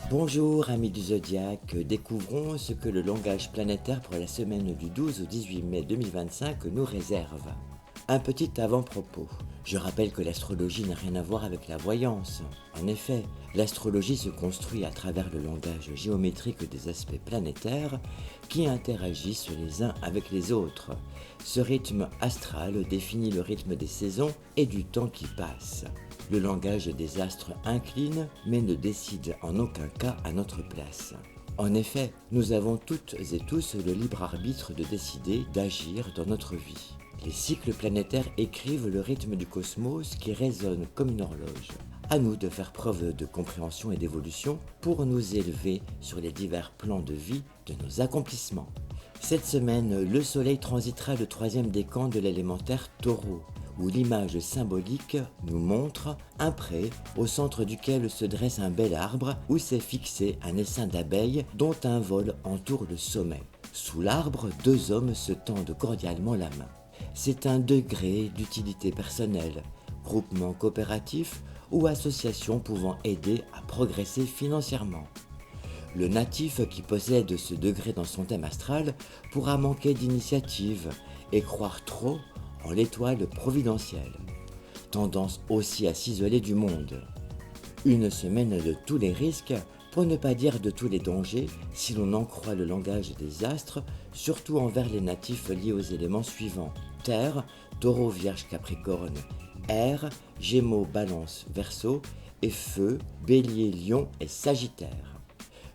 Bonjour amis du Zodiaque, découvrons ce que le langage planétaire pour la semaine du 12 au 18 mai 2025 nous réserve. Un petit avant-propos. Je rappelle que l'astrologie n'a rien à voir avec la voyance. En effet, l'astrologie se construit à travers le langage géométrique des aspects planétaires qui interagissent les uns avec les autres. Ce rythme astral définit le rythme des saisons et du temps qui passe. Le langage des astres incline, mais ne décide en aucun cas à notre place. En effet, nous avons toutes et tous le libre arbitre de décider, d'agir dans notre vie. Les cycles planétaires écrivent le rythme du cosmos qui résonne comme une horloge. À nous de faire preuve de compréhension et d'évolution pour nous élever sur les divers plans de vie de nos accomplissements. Cette semaine, le Soleil transitera le 3e décan de l'élémentaire Taureau, où l'image symbolique nous montre un pré au centre duquel se dresse un bel arbre où s'est fixé un essaim d'abeilles dont un vol entoure le sommet. Sous l'arbre, 2 hommes se tendent cordialement la main. C'est un degré d'utilité personnelle, groupement coopératif ou association pouvant aider à progresser financièrement. Le natif qui possède ce degré dans son thème astral pourra manquer d'initiative et croire trop en l'étoile providentielle. Tendance aussi à s'isoler du monde. Une semaine de tous les risques, pour ne pas dire de tous les dangers, si l'on en croit le langage des astres, surtout envers les natifs liés aux éléments suivants. Terre, Taureau, Vierge, Capricorne, Air, Gémeaux, Balance, Verseau, et Feu, Bélier, Lion et Sagittaire.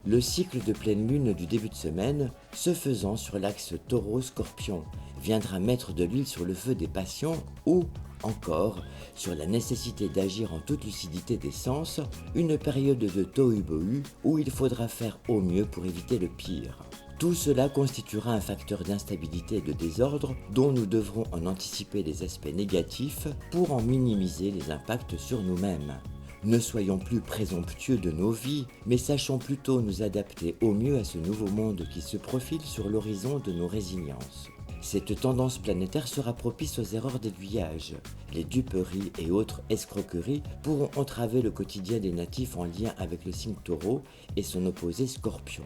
Le cycle de pleine lune du début de semaine, se faisant sur l'axe Taureau-Scorpion, viendra mettre de l'huile sur le feu des passions ou, encore, sur la nécessité d'agir en toute lucidité des sens, une période de tohu-bohu où il faudra faire au mieux pour éviter le pire. Tout cela constituera un facteur d'instabilité et de désordre dont nous devrons en anticiper les aspects négatifs pour en minimiser les impacts sur nous-mêmes. Ne soyons plus présomptueux de nos vies, mais sachons plutôt nous adapter au mieux à ce nouveau monde qui se profile sur l'horizon de nos résiliences. Cette tendance planétaire sera propice aux erreurs d'aiguillage. Les duperies et autres escroqueries pourront entraver le quotidien des natifs en lien avec le signe Taureau et son opposé Scorpion.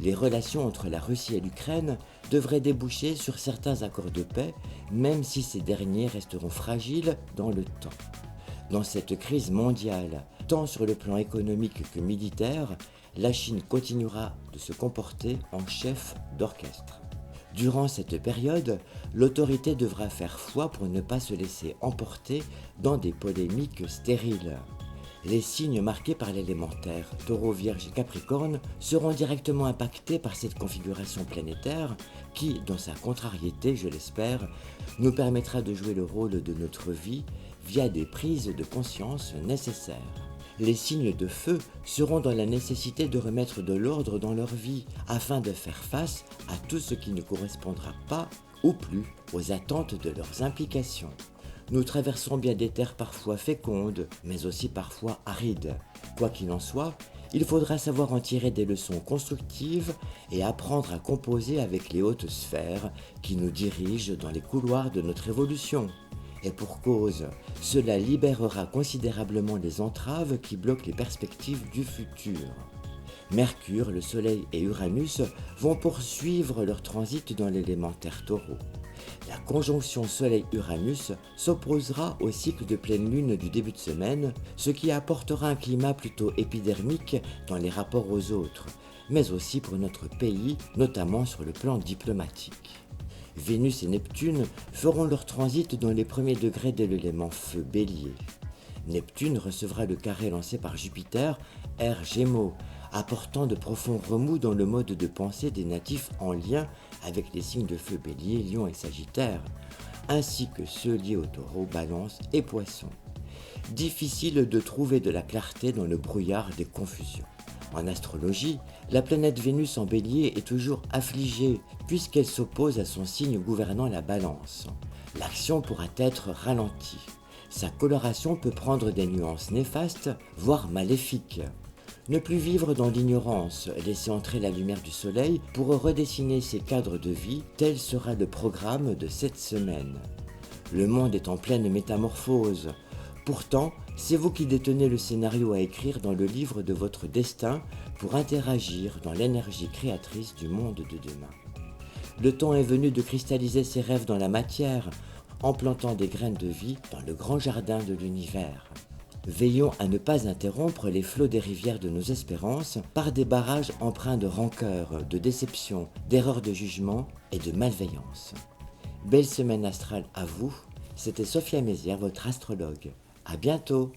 Les relations entre la Russie et l'Ukraine devraient déboucher sur certains accords de paix, même si ces derniers resteront fragiles dans le temps. Dans cette crise mondiale, tant sur le plan économique que militaire, la Chine continuera de se comporter en chef d'orchestre. Durant cette période, l'autorité devra faire foi pour ne pas se laisser emporter dans des polémiques stériles. Les signes marqués par l'élémentaire, Taureau, Vierge et Capricorne, seront directement impactés par cette configuration planétaire qui, dans sa contrariété, je l'espère, nous permettra de jouer le rôle de notre vie via des prises de conscience nécessaires. Les signes de feu seront dans la nécessité de remettre de l'ordre dans leur vie afin de faire face à tout ce qui ne correspondra pas ou plus aux attentes de leurs implications. Nous traversons bien des terres parfois fécondes, mais aussi parfois arides. Quoi qu'il en soit, il faudra savoir en tirer des leçons constructives et apprendre à composer avec les hautes sphères qui nous dirigent dans les couloirs de notre évolution. Et pour cause, cela libérera considérablement les entraves qui bloquent les perspectives du futur. Mercure, le Soleil et Uranus vont poursuivre leur transit dans l'élémentaire Taureau. La conjonction Soleil-Uranus s'opposera au cycle de pleine lune du début de semaine, ce qui apportera un climat plutôt épidermique dans les rapports aux autres, mais aussi pour notre pays, notamment sur le plan diplomatique. Vénus et Neptune feront leur transit dans les premiers degrés de l'élément feu Bélier. Neptune recevra le carré lancé par Jupiter, Air Gémeaux, apportant de profonds remous dans le mode de pensée des natifs en lien avec les signes de feu Bélier, Lion et Sagittaire, ainsi que ceux liés au Taureau, Balance et Poisson. Difficile de trouver de la clarté dans le brouillard des confusions. En astrologie, la planète Vénus en Bélier est toujours affligée puisqu'elle s'oppose à son signe gouvernant la Balance. L'action pourra être ralentie. Sa coloration peut prendre des nuances néfastes, voire maléfiques. Ne plus vivre dans l'ignorance, laisser entrer la lumière du soleil pour redessiner ses cadres de vie, tel sera le programme de cette semaine. Le monde est en pleine métamorphose. Pourtant, c'est vous qui détenez le scénario à écrire dans le livre de votre destin pour interagir dans l'énergie créatrice du monde de demain. Le temps est venu de cristalliser ses rêves dans la matière en plantant des graines de vie dans le grand jardin de l'univers. Veillons à ne pas interrompre les flots des rivières de nos espérances par des barrages empreints de rancœur, de déception, d'erreurs de jugement et de malveillance. Belle semaine astrale à vous, c'était Sophia Mézières, votre astrologue. À bientôt!